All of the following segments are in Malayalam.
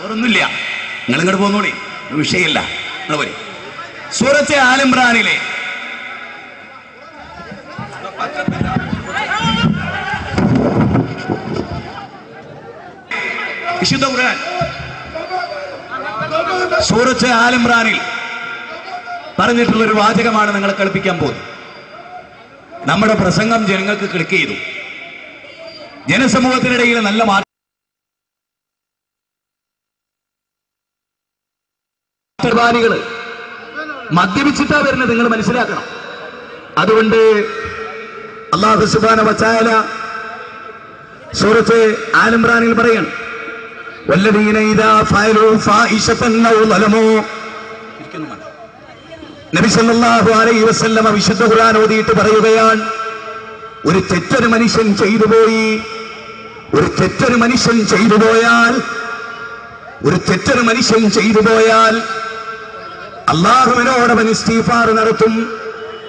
വേറൊന്നുമില്ല. നിങ്ങൾ ഇങ്ങോട്ട് പോന്നോളി, വിഷയമില്ല. നിങ്ങൾ പോരെ. സൂറത്തെ ആൽ ഇംറാനിലെ വിശുദ്ധ ഖുർആൻ സൂറത്തെ ആൽ ഇംറാനിൽ പറഞ്ഞിട്ടുള്ള ഒരു വാചകമാണ് നിങ്ങളെ കളിപ്പിക്കാൻ പോകുന്നത്. നമ്മുടെ പ്രസംഗം ജനങ്ങൾക്ക് ക്ലിക്ക് ചെയ്തു. ജനസമൂഹത്തിനിടയിൽ നല്ല മാറ്റർവാദികള് മദ്യപിച്ചിട്ടാ വരുന്നത്, നിങ്ങൾ മനസ്സിലാക്കണം. അതുകൊണ്ട് അല്ലാഹു സുബ്ഹാനഹു വ തആല സൂറത്ത് ആൽ ഇംറാനിൽ പറയാണ്, വല്ലദീന ഇദാ ഫഅലൂ ഫാഹിശതൻ ഔ ളലമൂ. നബി സല്ലല്ലാഹു അലൈഹി വസല്ലമ വിശുദ്ധ ഖുർആൻ ഓതിയിട്ട് പറയുകയാണ്, ഒരു തെറ്റൊരു മനുഷ്യൻ ചെയ്തു പോയി, ഒരു തെറ്റൊരു മനുഷ്യൻ ചെയ്തു പോയാൽ, ഒരു തെറ്റൊരു മനുഷ്യൻ ചെയ്തു പോയാൽ അല്ലാഹുവിനോട് അവൻ ഇസ്തിഗ്ഫാർ നടത്തും.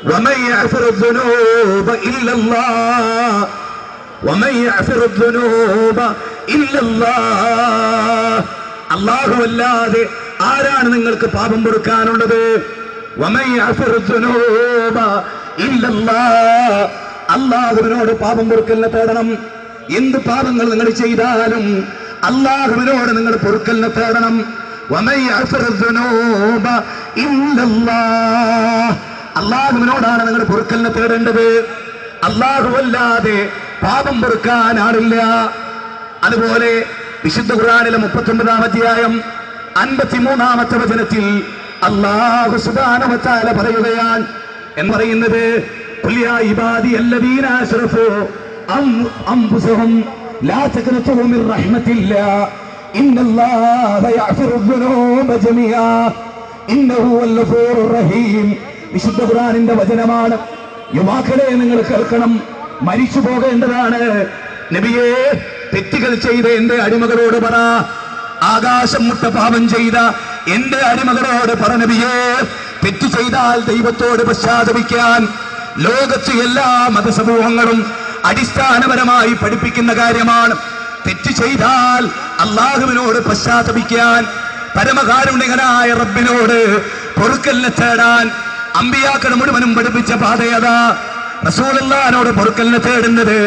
വമൻ യഗ്ഫിറു ദുനൂബ ഇല്ലല്ലാഹ്, വമൻ യഗ്ഫിറു ദുനൂബ ഇല്ലല്ലാഹ്. അല്ലാഹു അല്ലാതെ ആരാണ് നിങ്ങൾക്ക് പാപം പൊറുക്കാനുള്ളത്? വമൻ യഗ്ഫിറു ദുനൂബ ഇല്ലല്ലാഹ്. അല്ലാഹുവിനോട് പാപം പൊറുക്കലിനെ തേടണം. എന്ത് പാപങ്ങൾ നിങ്ങൾ ചെയ്താലും അല്ലാഹുവിനോട് നിങ്ങൾ പൊറുക്കലിനെ തേടണം. വമൻ യഗ്ഫിറു ദുനൂബ ഇല്ലല്ലാഹ്. അല്ലാഹുവിനോടാണ് നിങ്ങൾ പൊറുക്കലിനെ തേടേണ്ടത്. അല്ലാഹു അല്ലാതെ പാപം പൊറുക്കാൻ ആളില്ല. അതുപോലെ വിശുദ്ധ ഖുർആനിലെ 39-ാം അധ്യായം 53-ാമത്തെ വചനത്തിൽ അല്ലാഹു സുബ്ഹാനഹു വ തആല പറയുകയാണ് എന്ന് പറയുന്നത്, ഖുൽ യാ ഇബാദിയല്ലദീന അസ്റഫൂ അൻഫുസഹും ലാ തഖ്നതു മിർ റഹ്മത്തില്ലാഹ് ഇന്നല്ലാഹ യഗ്ഫിറു ദുനൂബ ജമീഅ ഇന്നഹു വൽ ഗഫൂറുർ റഹീം. വിശുദ്ധ ഖുർആനിന്റെ വചനമാണ്. യുവാക്കളെ, നിങ്ങൾ കേൾക്കണം, മരിച്ചു പോകേണ്ടതാണ്. നബിയേ, തെറ്റുകൾ ചെയ്ത എന്റെ അടിമകളോട് പറ, ആകാശം മുട്ട പാപം ചെയ്ത എന്റെ അടിമകളോട് പറ നബിയേ, തെറ്റു ചെയ്താൽ ദൈവത്തോട് പശ്ചാത്തപിക്കാൻ. ലോകത്ത് എല്ലാ മതസമൂഹങ്ങളും അടിസ്ഥാനപരമായി പഠിപ്പിക്കുന്ന കാര്യമാണ്. തെറ്റ് ചെയ്താൽ അല്ലാഹുവിനോട് പശ്ചാത്തപിക്കാൻ, പരമകാരുണികനായ റബ്ബിനോട് പൊറുക്കലിനെ തേടാൻ. അമ്പിയാക്കൾ മുഴുവനും പഠിപ്പിച്ച പാതയതാ. റസൂലുള്ളാഹിനോട് പൊറുക്കലിനെ തേടുന്നത്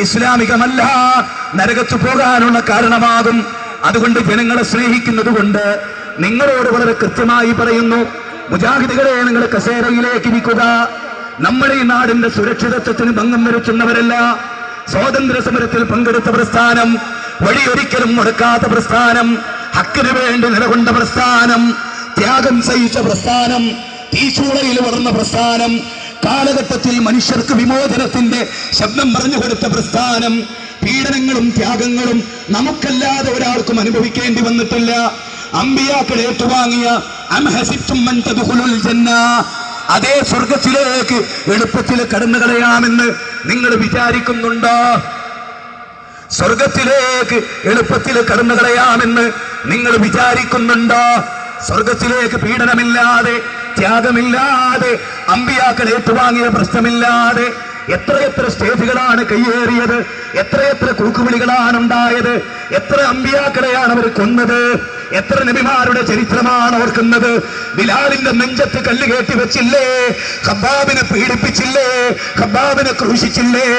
ഇസ്ലാമികമല്ല, നരകത്തു പോകാനുള്ള കാരണമാകും. അതുകൊണ്ട് ജനങ്ങളെ സ്നേഹിക്കുന്നത് കൊണ്ട് നിങ്ങളോട് വളരെ കൃത്യമായി പറയുന്നു, മുജാഹിദുകളെ, നിങ്ങൾ കസേരയിലേക്ക് ഇരിക്കുക. നമ്മുടെ ഈ നാടിന്റെ സുരക്ഷിതത്വത്തിന് ഭംഗം വരുത്തുന്നവരല്ല. സ്വാതന്ത്ര്യ സമരത്തിൽ പങ്കെടുത്ത പ്രസ്ഥാനം, വഴിയൊരിക്കലും മുടക്കാത്ത പ്രസ്ഥാനം, ഹക്കിന് വേണ്ടി നിലകൊണ്ട പ്രസ്ഥാനം, ത്യാഗം സഹിച്ച പ്രസ്ഥാനം, തീച്ചൂളയിൽ വളർന്ന പ്രസ്ഥാനം, കാലഘട്ടത്തിൽ മനുഷ്യർക്ക് വിമോചനത്തിന്റെ ശബ്ദം പറഞ്ഞു കൊടുത്ത പ്രസ്ഥാനം. പീഡനങ്ങളും ത്യാഗങ്ങളും നമുക്കല്ലാതെ ഒരാൾക്കും അനുഭവിക്കേണ്ടി വന്നിട്ടില്ല. അമ്പിയാക്കൾ ഏറ്റുവാങ്ങിയ അം ഹസിബ്തും അൻ തദ്ഖുലുൽ ജന്ന, അതേ സ്വർഗത്തിലേക്ക് എളുപ്പത്തിൽ കടന്നു കളയാമെന്ന് നിങ്ങൾ വിചാരിക്കുന്നുണ്ടോ? സ്വർഗത്തിലേക്ക് എളുപ്പത്തിൽ കടന്നു കളയാമെന്ന് നിങ്ങൾ വിചാരിക്കുന്നുണ്ടോ? സ്വർഗത്തിലേക്ക് പീഡനമില്ലാതെ, ത്യാഗമില്ലാതെ, അമ്പിയാക്കൾ ഏറ്റുവാങ്ങിയ പ്രശ്നമില്ലാതെ എത്രയെത്ര സ്റ്റേജുകളാണ് കയ്യേറിയത്, എത്രയെത്ര കൂക്കുവിളികളാണ് ഉണ്ടായത്, എത്ര അമ്പിയാക്കളെയാണ് അവർ കൊന്നത്, എത്ര നബിമാരുടെ ചരിത്രമാണ് ഓർക്കുന്നത്. ബിലാലിന്റെ നെഞ്ചത്ത് കല്ല് കയറ്റി വെച്ചില്ലേ? ഖബ്ബാബിനെ പീഡിപ്പിച്ചില്ലേ? ഖബ്ബാബിനെ ക്രൂശിച്ചില്ലേ?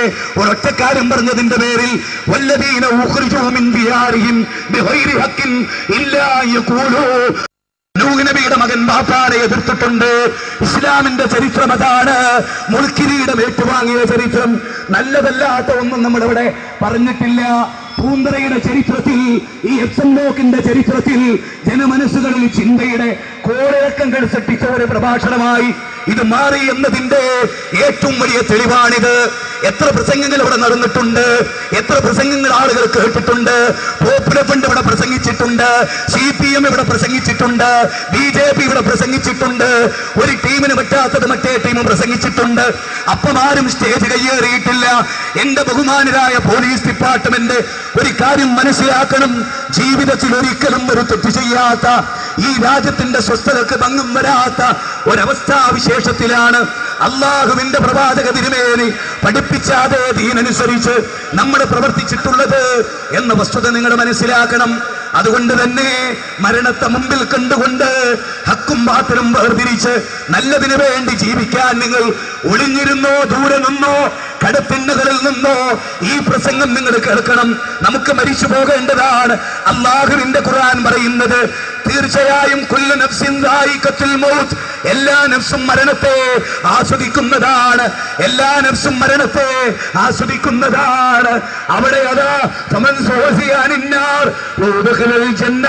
ഒരൊറ്റ കാര്യം പറഞ്ഞതിന്റെ പേരിൽ വല്ലദീന ഉഖ്രിജൂ മിൻ ദിയാരിഹിം ബിഗൈരി ഹഖിൻ ഇല്ലാ യഖൂലൂ. നൂഹ് നബിയുടെ മകൻ ബാപ്പാനെ എതിർത്തിട്ടുണ്ട്. ഇസ്ലാമിന്റെ ചരിത്രം അതാണ്. മുൾക്കിരീടം ഏറ്റുവാങ്ങിയ ചരിത്രം. നല്ലതല്ലാത്ത ഒന്നും നമ്മളിവിടെ പറഞ്ഞിട്ടില്ല. പൂന്തറയുടെ ചരിത്രത്തിൽ, ഈ എഫ്എംലോക്കിന്റെ ചരിത്രത്തിൽ ജനമനസ്സുകളിൽ ചിന്തയുടെ കോളിളക്കങ്ങൾ സൃഷ്ടിച്ച ഒരു പ്രഭാഷണമായി ഇത് മാറി എന്നതിന്റെ ഏറ്റവും വലിയ തെളിവാണിത്. എത്ര പ്രസംഗങ്ങൾ ഇവിടെ നടന്നിട്ടുണ്ട്, എത്ര പ്രസംഗങ്ങൾ ആളുകൾ കേട്ടിട്ടുണ്ട്. പോപ്പുലർ ഫണ്ട് ഇവിടെ പ്രസംഗിച്ചിട്ടുണ്ട്, CPM ഇവിടെ പ്രസംഗിച്ചിട്ടുണ്ട്, BJP ഇവിടെ പ്രസംഗിച്ചിട്ടുണ്ട്. ഒരു ടീമിന് പറ്റാത്തത് മറ്റേ ടീമും പ്രസംഗിച്ചിട്ടുണ്ട്. അപ്പം ആരും സ്റ്റേജ് കയ്യേറിയിട്ടില്ല. എന്റെ ബഹുമാനരായ പോലീസ് ഡിപ്പാർട്ട്മെന്റ് ഒരു കാര്യം മനസ്സിലാക്കണം, ജീവിതത്തിൽ ഒരിക്കലും ഒരു തെറ്റ് ചെയ്യാത്ത, ഈ രാജ്യത്തിന്റെ സ്വസ്ഥതക്ക് ഭംഗം വരാത്ത ഒരവസ്ഥാവിശേഷത്തിലാണ് അള്ളാഹുവിന്റെ പ്രവാചക തിരുമേനി പഠിപ്പിച്ച അതേ ദീനനുസരിച്ച് നമ്മൾ പ്രവർത്തിച്ചിട്ടുള്ളത് എന്ന വസ്തുത നിങ്ങൾ മനസ്സിലാക്കണം. അതുകൊണ്ട് തന്നെ മരണത്തെ മുമ്പിൽ കണ്ടുകൊണ്ട് ഹക്കും ബാത്തിലും വേർതിരിച്ച് നല്ലതിനു വേണ്ടി ജീവിക്കാൻ നിങ്ങൾ ഒളിഞ്ഞിരുന്നോ, ദൂരെ നിന്നോ, കടത്തിണ്ണകളിൽ നിന്നോ ഈ പ്രസംഗം നിങ്ങൾ കേൾക്കണം. നമുക്ക് മരിച്ചു പോകേണ്ടതാണ്. അല്ലാഹുവിന്റെ ഖുർആൻ പറയുന്നത് തീർച്ചയായും കുല്ലു നഫ്സിൻ ദായിഖത്തുൽ മൗത്ത്, എല്ലാ നഫ്സും മരണത്തെ ആസ്വദിക്കുന്നതാണ്. എല്ലാ നഫ്സും മരണത്തെ ആസ്വദിക്കുന്നതാണ്. അവിടെ അതാ ഫമൻ സുഹസിയാനിന്നാർ വദഖലൽ ജന്ന,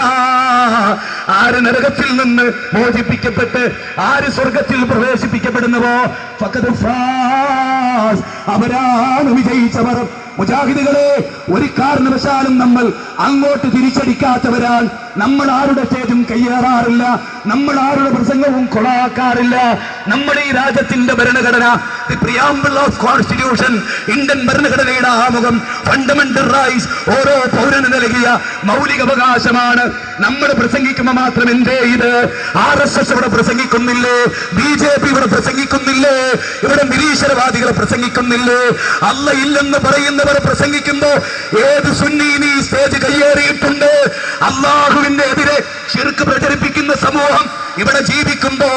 ആര് നരകത്തിൽ നിന്ന് മോചിപ്പിക്കപ്പെട്ട് ആര് സ്വർഗത്തിൽ പ്രവേശിപ്പിക്കപ്പെടുന്നുവോ ഫഖദ് ഫാസ്, അവരാണ് വിജയിച്ചവർ. മുജാഹിദുകളെ, ഒരു കാരണവശാലും നമ്മൾ അങ്ങോട്ട് തിരിച്ചടിക്കാത്തവരാണ്. നമ്മൾ ആരുടെ സ്റ്റേജും കയ്യേറാറില്ല, നമ്മൾ ആരുടെ പ്രസംഗവും കൊളാക്കാറില്ല. നമ്മുടെ ഈ രാജ്യത്തിന്റെ ഭരണഘടന, the preamble of constitution, Indian ഭരണഘടനയുടെ ആമുഖം, ഫണ്ടമെന്റൽ റൈറ്റ്സ്, ഓരോ പൗരന് നൽകിയ മൗലിക അവകാശമാണ്. നമ്മൾ പ്രസംഗിക്കുമ്പോൾ മാത്രം എന്തേ ഇത് RSS ഇവിടെ പ്രസംഗിക്കുന്നില്ലേ, BJP ഇവിടെ പ്രസംഗിക്കുന്നില്ലേ, ഇവിടെ നിരീശ്വരവാദികളെ പ്രസംഗിക്കുന്നില്ലേ? അല്ല ഇല്ലെന്ന് പറയുന്നവർ പ്രസംഗിക്കുമ്പോ ഏത് സുന്നി ഈ സ്റ്റേജ് കയ്യേറിയിട്ടുണ്ട്? അല്ലാഹുവിന്റെ എതിരെ ശിർക്ക് പ്രചരിപ്പിക്കുന്ന സമൂഹം ഇവിടെ ജീവിക്കുമ്പോ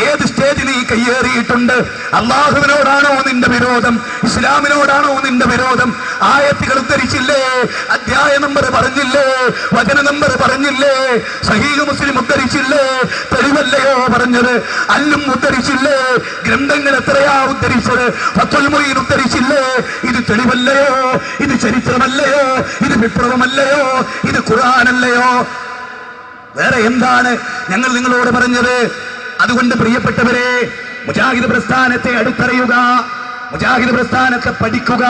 ഏത് സ്റ്റേജിൽ നീ കയ്യേറിയിട്ടുണ്ട്? അള്ളാഹുവിനോടാണോ നിന്റെ വിരോധം? ഇസ്ലാമിനോടാണോ നിന്റെ വിരോധം? ആയത്തുകൾ ഉദ്ധരിച്ചില്ലേ? അധ്യായ നമ്പർ പറഞ്ഞില്ലേ? വചന നമ്പർ പറഞ്ഞില്ലേ? സഹീഹ് മുസ്ലിം ഉദ്ധരിച്ചില്ലേ? തെളിവല്ലയോ പറഞ്ഞത്? അല്ലും ഉദ്ധരിച്ചില്ലേ? ഗ്രന്ഥങ്ങൾ എത്രയാ ഉദ്ധരിച്ചത്? ഫത്തുൽ മുഈൻ ഉദ്ധരിച്ചില്ലേ? ഇത് തെളിവല്ലയോ? ഇത് ചരിത്രമല്ലയോ? ഇത് വിപ്ലവമല്ലയോ? ഇത് ഖുർആനല്ലയോ? വേറെ എന്താണ് ഞങ്ങൾ നിങ്ങളോട് പറഞ്ഞത്? അതുകൊണ്ട് പ്രിയപ്പെട്ടവരെ, മുജാഹിദ് പ്രസ്ഥാനത്തെ അടുത്തറിയുക, മുജാഹിദ് പ്രസ്ഥാനത്തെ പഠിക്കുക,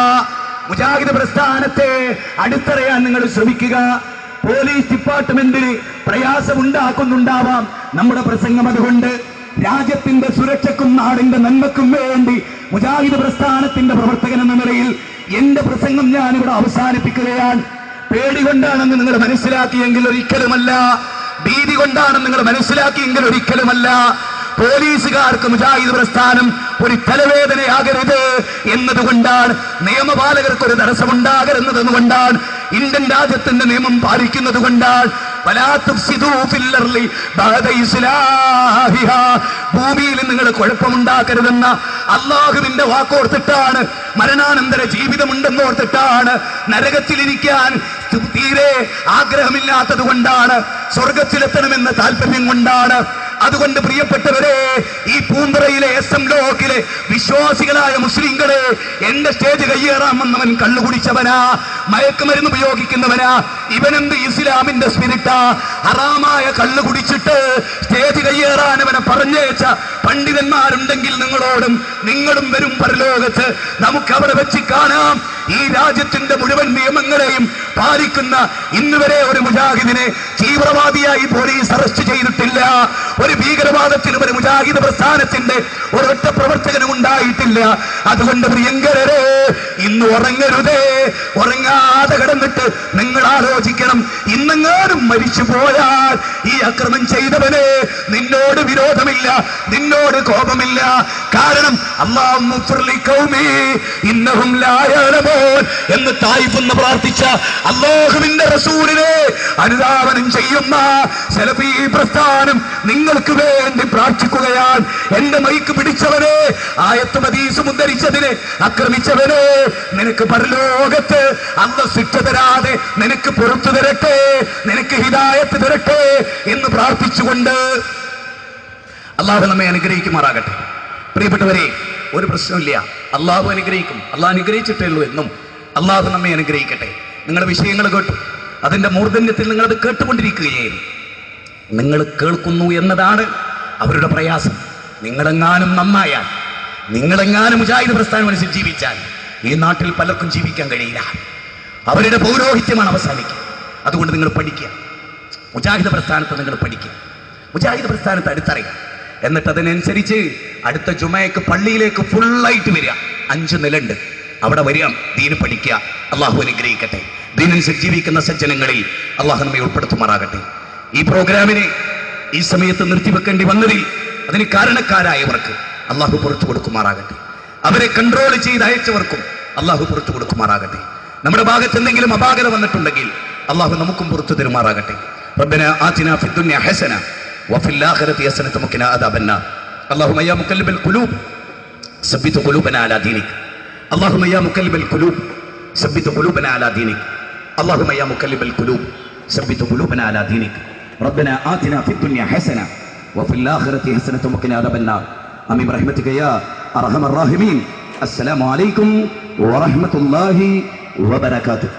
മുജാഹിദ് പ്രസ്ഥാനത്തെ അടുത്തറിയാൻ നിങ്ങൾ ശ്രമിക്കുക. പോലീസ് ഡിപ്പാർട്ട്മെന്റിന് പ്രയാസമുണ്ടാക്കുന്നുണ്ടാവാം നമ്മുടെ പ്രസംഗം. അതുകൊണ്ട് രാജ്യത്തിന്റെ സുരക്ഷയ്ക്കും നാടിന്റെ നന്മക്കും വേണ്ടി മുജാഹിദ് പ്രസ്ഥാനത്തിന്റെ പ്രവർത്തകൻ എന്ന നിലയിൽ എന്റെ പ്രസംഗം ഞാനിവിടെ അവസാനിപ്പിക്കുകയാണ്. പേടി കൊണ്ടാണെന്ന് നിങ്ങൾ മനസ്സിലാക്കിയെങ്കിൽ ഒരിക്കലുമല്ല, ഭീതി കൊണ്ടാണെന്ന് നിങ്ങൾ മനസ്സിലാക്കിയെങ്കിൽ ഒരിക്കലുമല്ല. പോലീസുകാർക്ക് മുജാഹിദ് പ്രസ്ഥാനം ഒരു തലവേദനയാകരുത് എന്നതുകൊണ്ടാണ്, നിയമപാലകർക്ക് ഒരു തടസ്സമുണ്ടാകരുതെന്നതുകൊണ്ടാണ്, ഇന്ത്യൻ രാജ്യത്തിന്റെ നിയമം പാലിക്കുന്നത് കൊണ്ടാണ്. ഭൂമിയിൽ നിങ്ങൾ കുഴപ്പമുണ്ടാക്കരുതെന്ന അള്ളാഹുവിന്റെ വാക്കോർത്തിട്ടാണ്, മരണാനന്തര ജീവിതമുണ്ടെന്നോർത്തിട്ടാണ്, നരകത്തിലിരിക്കാൻ തീരെ ആഗ്രഹമില്ലാത്തത് കൊണ്ടാണ്, സ്വർഗത്തിലെത്തണമെന്ന താല്പര്യം കൊണ്ടാണ്. അതുകൊണ്ട് പ്രിയപ്പെട്ടവരെ, ഈ പൂന്തറയിലെ SM ബ്ലോക്കിലെ വിശ്വാസികളായ മുസ്ലിങ്ങളെ, എന്റെ സ്റ്റേജ് കയ്യേറാമെന്നവൻ കള്ളുകുടിച്ചവനാ, മയക്കുമരുന്ന് ഉപയോഗിക്കുന്നവനാ, ഇവനെന്ത് ഇസ്ലാമിന്റെ സ്പിരിറ്റാ? ഹറാമായ കള്ളു കുടിച്ചിട്ട് സ്റ്റേജ് കയ്യേറാൻ അവനെ പറഞ്ഞേച്ച പണ്ഡിതന്മാരുണ്ടെങ്കിൽ നിങ്ങളും വരും പരലോകത്ത്. നമുക്ക് അവിടെ വെച്ച് കാണാം. ഈ രാജ്യത്തിന്റെ മുഴുവൻ നിയമങ്ങളെയും പാലിക്കുന്ന ഇന്നുവരെ ഒരു മുജാഹിദിനെ തീവ്രവാദിയായി പോലീസ് അറസ്റ്റ് ചെയ്തിട്ടില്ല. ഒരു ഭീകരവാദത്തിനും ഒരു മുജാഹിദ് പ്രസ്ഥാനത്തിന്റെ ഒരൊറ്റ പ്രവർത്തകനും ഉണ്ടായിട്ടില്ല. അതുകൊണ്ട് പ്രിയങ്കരരെ, ഇന്ന് ഉറങ്ങരുതേ. ഉറങ്ങാതെ കിടന്നിട്ട് നിങ്ങൾ ആലോചിക്കണം, ഇന്നെങ്ങാനും മരിച്ചു പോയാൽ ഈ അക്രമം ചെയ്തവന് നിന്നോട് വിരോധമില്ല, നിന്നോട് കോപമില്ല. കാരണം എന്ന് തായിഫെന്ന് പ്രാർത്ഥിച്ച അല്ലാഹുവിന്റെ റസൂലിനെ അനുധാവനം ചെയ്യുന്ന സലഫി പ്രസ്ഥാനം നിങ്ങൾക്ക് വേണ്ടി പ്രാർത്ഥിക്കുകയാണ്. എന്റെ മൈക്ക് പിടിച്ചവനെ, ആയത്തും ഹദീസും ഉദ്ധരിച്ചതിനെ ആക്രമിച്ചവനെ, നിനക്ക് പരലോകത്ത് അല്ലാഹു ശിക്ഷ തരാതെ നിനക്ക് പുറത്തു തരട്ടെ, നിനക്ക് ഹിദായത്ത് തരട്ടെ എന്ന് പ്രാർത്ഥിച്ചുകൊണ്ട് അല്ലാഹു നമ്മെ അനുഗ്രഹിക്കുമാറാകട്ടെ. പ്രിയപ്പെട്ടവരെ, ഒരു പ്രശ്നമില്ല, അല്ലാഹു അനുഗ്രഹിക്കും. അല്ലാഹു അനുഗ്രഹിച്ചിട്ടേ ഉള്ളൂ എന്നും. അല്ലാഹു നമ്മെ അനുഗ്രഹിക്കട്ടെ. നിങ്ങളുടെ വിഷയങ്ങൾ കേട്ടു, അതിന്റെ മൂർധന്യത്തിൽ നിങ്ങളത് കേട്ടുകൊണ്ടിരിക്കുകയായിരുന്നു. നിങ്ങൾ കേൾക്കുന്നു എന്നതാണ് അവരുടെ പ്രയാസം. നിങ്ങളെങ്ങാനും നന്നായാൽ, നിങ്ങളെങ്ങാനും മുജാഹിദ് പ്രസ്ഥാനം അനുസരിച്ച് ജീവിച്ചാൽ ഈ നാട്ടിൽ പലർക്കും ജീവിക്കാൻ കഴിയില്ല. അവരുടെ പൗരോഹിത്യമാണ് അവസാനിക്കുക. അതുകൊണ്ട് നിങ്ങൾ പഠിക്കുക, മുജാഹിദ് പ്രസ്ഥാനത്ത് നിങ്ങൾ പഠിക്കുക, മുജാഹിദ് പ്രസ്ഥാനത്ത് അടുത്തറിയുക. എന്നിട്ട് അതിനനുസരിച്ച് അടുത്ത ജുമയ്ക്ക് പള്ളിയിലേക്ക് ഫുള്ളായിട്ട് വരിക. 5 നിലയുണ്ട്, അവിടെ വരിക, ദീന് പഠിക്കുക. അള്ളാഹു അനുഗ്രഹിക്കട്ടെ. ദീനനുസരിച്ച് ജീവിക്കുന്ന സജ്ജനങ്ങളിൽ അള്ളാഹു നമ്മെ ഉൾപ്പെടുത്തുമാറാകട്ടെ. ഈ പ്രോഗ്രാമിനെ ഈ സമയത്ത് നിർത്തിവെക്കേണ്ടി വന്നതിൽ അതിന് കാരണക്കാരായവർക്ക് അള്ളാഹു പുറത്തു കൊടുക്കുമാറാകട്ടെ. അവരെ കൺട്രോൾ ചെയ്ത് അയച്ചവർക്കും അള്ളാഹു പുറത്തു കൊടുക്കുമാറാകട്ടെ. നമ്മുടെ ഭാഗത്ത് എന്തെങ്കിലും അപാകത വന്നിട്ടുണ്ടെങ്കിൽ അള്ളാഹു നമുക്കും പുറത്തു തരുമാറാകട്ടെ. റബ്ബനാ ആതിനാ ഫിദ്ദുനിയ ഹസന വഫിൽ ആഖിറതി ഹസനത വഖിനാ അദാബന്നാർ. اللهم يا مقلب القلوب ثبت قلوبنا على دينك. اللهم يا مقلب القلوب ثبت قلوبنا على دينك. اللهم يا مقلب القلوب ثبت قلوبنا على دينك. ربنا آتنا في الدنيا حسنة وفي الآخرة حسنة وقنا عذاب النار. آمين برحمتك يا أرحم الراحمين. السلام عليكم ورحمة الله وبركاته.